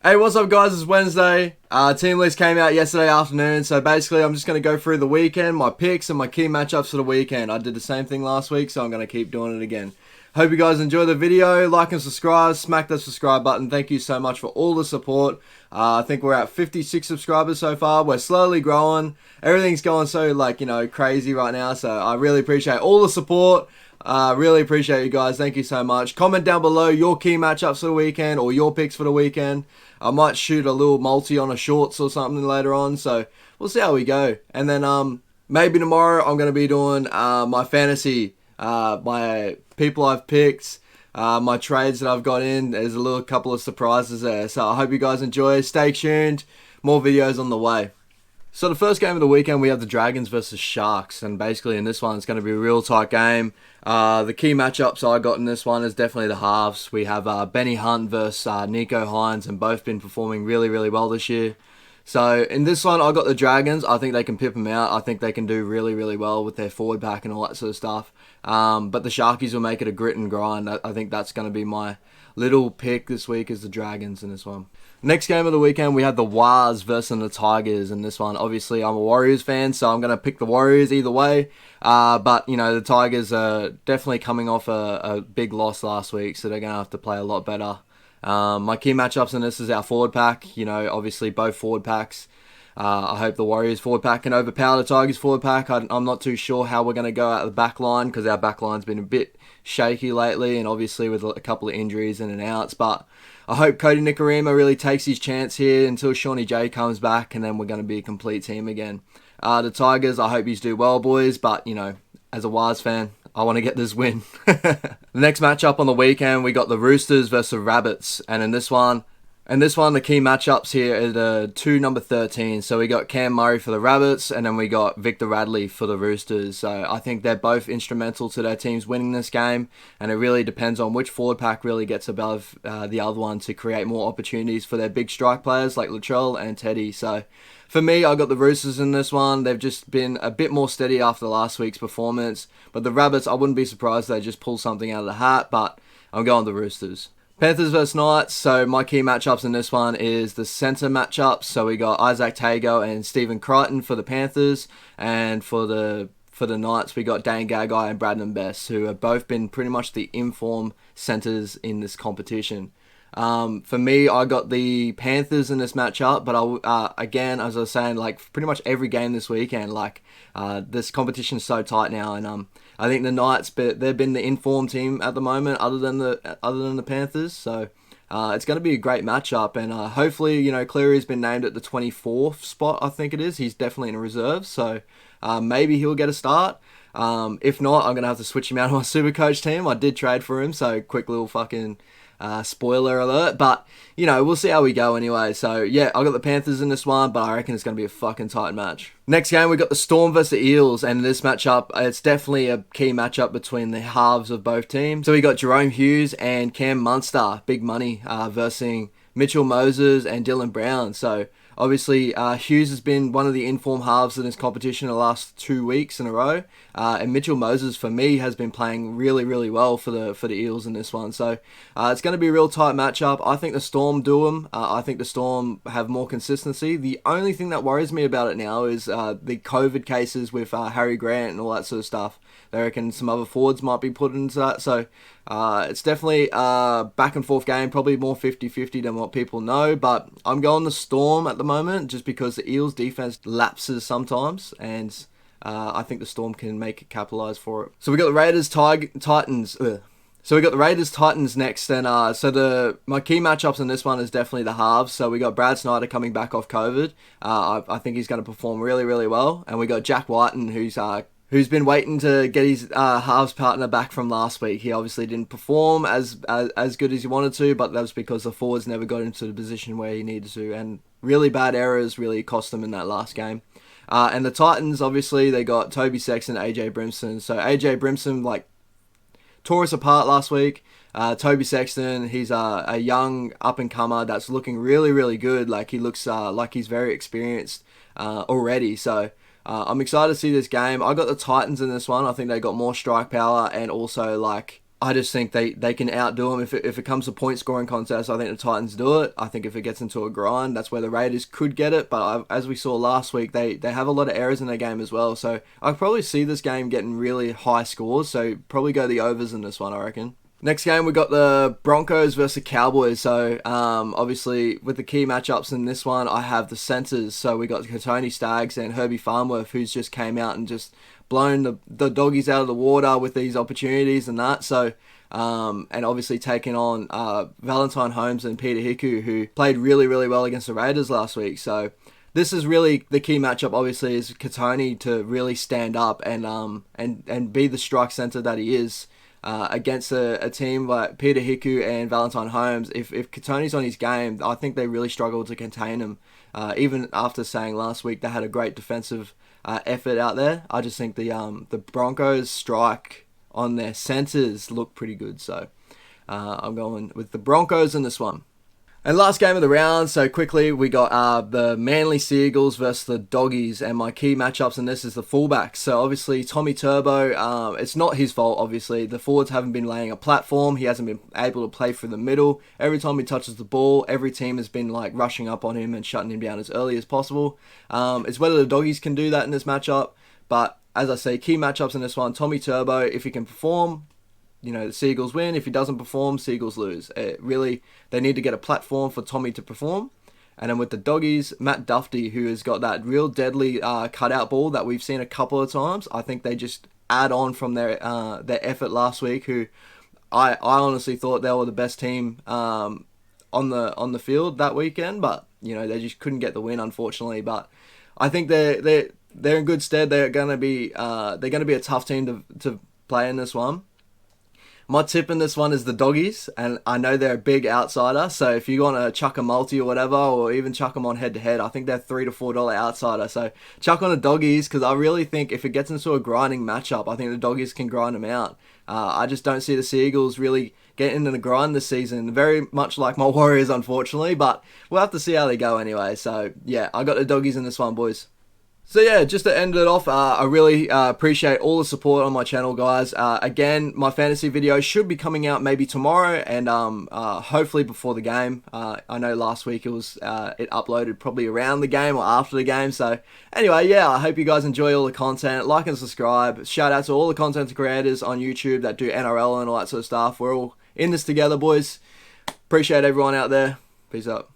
Hey, what's up, guys? It's Wednesday. Team list came out yesterday afternoon, so basically I'm just going to go through the weekend, my picks, and my key matchups for the weekend. I did the same thing last week, so I'm going to keep doing it again. Hope you guys enjoy the video. Like and subscribe. Smack that subscribe button. Thank you so much for all the support. I think we're at 56 subscribers so far. We're slowly growing. Everything's going so, crazy right now, so I really appreciate all the support. Really appreciate you guys. Thank you so much. Comment down below your key matchups for the weekend or your picks for the weekend. I might shoot a little multi on a shorts or something later on, so we'll see how we go. And then maybe tomorrow I'm going to be doing my fantasy, my people I've picked, my trades that I've got in. There's a little couple of surprises there, so I hope you guys enjoy. Stay tuned. More videos on the way. So the first game of the weekend, we have the Dragons versus Sharks, and basically in this one, it's going to be a real tight game. The key matchups I got in this one is definitely the halves. We have Benny Hunt versus Nico Hines, and both been performing really, really well this year. So in this one, I got the Dragons. I think they can pip them out. I think they can do really, really well with their forward pack and all that sort of stuff. But the Sharkies will make it a grit and grind. I think that's going to be my little pick this week, is the Dragons in this one. Next game of the weekend, we have the Wars versus the Tigers. In this one, obviously, I'm a Warriors fan, so I'm going to pick the Warriors either way. But, the Tigers are definitely coming off a big loss last week, so they're going to have to play a lot better. My key matchups in this is our forward pack. Obviously, both forward packs. I hope the Warriors forward pack can overpower the Tigers forward pack. I'm not too sure how we're going to go out of the back line, because our back line's been a bit shaky lately, and obviously with a couple of injuries in and outs. But I hope Cody Nikorima really takes his chance here until Shawnee J comes back, and then we're going to be a complete team again. The Tigers, I hope you do well, boys, but, as a Wise fan, I want to get this win. The next matchup on the weekend, we got the Roosters versus the Rabbits, and in this one, the key matchups here are the two number 13. So we got Cam Murray for the Rabbits, and then we got Victor Radley for the Roosters. So I think they're both instrumental to their teams winning this game, and it really depends on which forward pack really gets above the other one to create more opportunities for their big strike players like Latrell and Teddy. So for me, I got the Roosters in this one. They've just been a bit more steady after last week's performance. But the Rabbits, I wouldn't be surprised if they just pull something out of the hat, but I'm going the Roosters. Panthers versus Knights. So my key matchups in this one is the centre matchups. So we got Isaac Tago and Stephen Crichton for the Panthers, and for the Knights we got Dane Gagai and Bradman Best, who have both been pretty much the informed centres in this competition. For me, I got the Panthers in this matchup, but again, as I was saying, pretty much every game this weekend, this competition is so tight now, and I think the Knights, but they've been the informed team at the moment, other than the Panthers. So it's going to be a great matchup, and hopefully, Cleary's been named at the 24th spot, I think it is. He's definitely in reserve, so maybe he'll get a start. If not, I'm going to have to switch him out of my Supercoach team. I did trade for him, so quick little fucking spoiler alert, but we'll see how we go anyway. So yeah, I got the Panthers in this one, but I reckon it's going to be a fucking tight match. Next game, we got the Storm versus the Eels, and in this matchup, it's definitely a key matchup between the halves of both teams. So we got Jerome Hughes and Cam Munster, big money, versus Mitchell Moses and Dylan Brown. So obviously, Hughes has been one of the informed halves in this competition the last 2 weeks in a row, and Mitchell Moses, for me, has been playing really, really well for the Eels in this one. So it's going to be a real tight matchup. I think the Storm do them. I think the Storm have more consistency. The only thing that worries me about it now is the COVID cases with Harry Grant and all that sort of stuff. They reckon some other forwards might be put into that. So it's definitely a back and forth game, probably more 50-50 than what people know. But I'm going the Storm at the moment, just because the Eels' defense lapses sometimes, and I think the Storm can make it capitalise for it. So we got the Raiders Titans. So we got the Raiders Titans next, and my key matchups in this one is definitely the halves. So we got Brad Snyder coming back off COVID. I think he's going to perform really, really well, and we got Jack Whiten, who's been waiting to get his halves partner back from last week. He obviously didn't perform as good as he wanted to, but that was because the forwards never got into the position where he needed to, and really bad errors really cost them in that last game. And the Titans, obviously, they got Toby Sexton and AJ Brimson. So AJ Brimson, tore us apart last week. Toby Sexton, he's a young up-and-comer that's looking really, really good. He looks like he's very experienced already. So I'm excited to see this game. I got the Titans in this one. I think they got more strike power, and also I just think they can outdo them. If it comes to point scoring contest, I think the Titans do it. I think if it gets into a grind, that's where the Raiders could get it. But as we saw last week, they have a lot of errors in their game as well. So I probably see this game getting really high scores. So probably go the overs in this one, I reckon. Next game, we got the Broncos versus the Cowboys. So, obviously, with the key matchups in this one, I have the centers. So, we got Tony Staggs and Herbie Farnworth, who's just came out and just blown the doggies out of the water with these opportunities and that. So, and obviously taking on Valentine Holmes and Peter Hiku, who played really, really well against the Raiders last week. So, this is really the key matchup, obviously, is Katoni to really stand up and be the strike center that he is. Against a team like Peter Hiku and Valentine Holmes, if Katoni's on his game, I think they really struggle to contain him. Even after saying last week they had a great defensive effort out there, I just think the Broncos strike on their centers look pretty good. So I'm going with the Broncos in this one. And last game of the round, so quickly, we got the Manly Seagulls versus the Doggies, and my key matchups in this is the fullbacks. So obviously, Tommy Turbo, it's not his fault, obviously. The forwards haven't been laying a platform. He hasn't been able to play through the middle. Every time he touches the ball, every team has been like rushing up on him and shutting him down as early as possible. It's whether the Doggies can do that in this matchup, but as I say, key matchups in this one, Tommy Turbo, if he can perform, the Seagulls win. If he doesn't perform, Seagulls lose. Really, they need to get a platform for Tommy to perform. And then with the Doggies, Matt Duffy, who has got that real deadly cutout ball that we've seen a couple of times. I think they just add on from their effort last week, who I honestly thought they were the best team on the field that weekend, but they just couldn't get the win, unfortunately. But I think they're in good stead. They're gonna be a tough team to play in this one. My tip in this one is the Doggies, and I know they're a big outsider, so if you want to chuck a multi or whatever, or even chuck them on head-to-head, I think they're $3 to $4 outsider, so chuck on the Doggies, because I really think if it gets into a grinding matchup, I think the Doggies can grind them out. I just don't see the Seagulls really getting into the grind this season, very much like my Warriors, unfortunately, but we'll have to see how they go anyway, so yeah, I got the Doggies in this one, boys. So yeah, just to end it off, I really appreciate all the support on my channel, guys. Again, my fantasy video should be coming out maybe tomorrow, and hopefully before the game. I know last week it uploaded probably around the game or after the game. So anyway, yeah, I hope you guys enjoy all the content. Like and subscribe. Shout out to all the content creators on YouTube that do NRL and all that sort of stuff. We're all in this together, boys. Appreciate everyone out there. Peace out.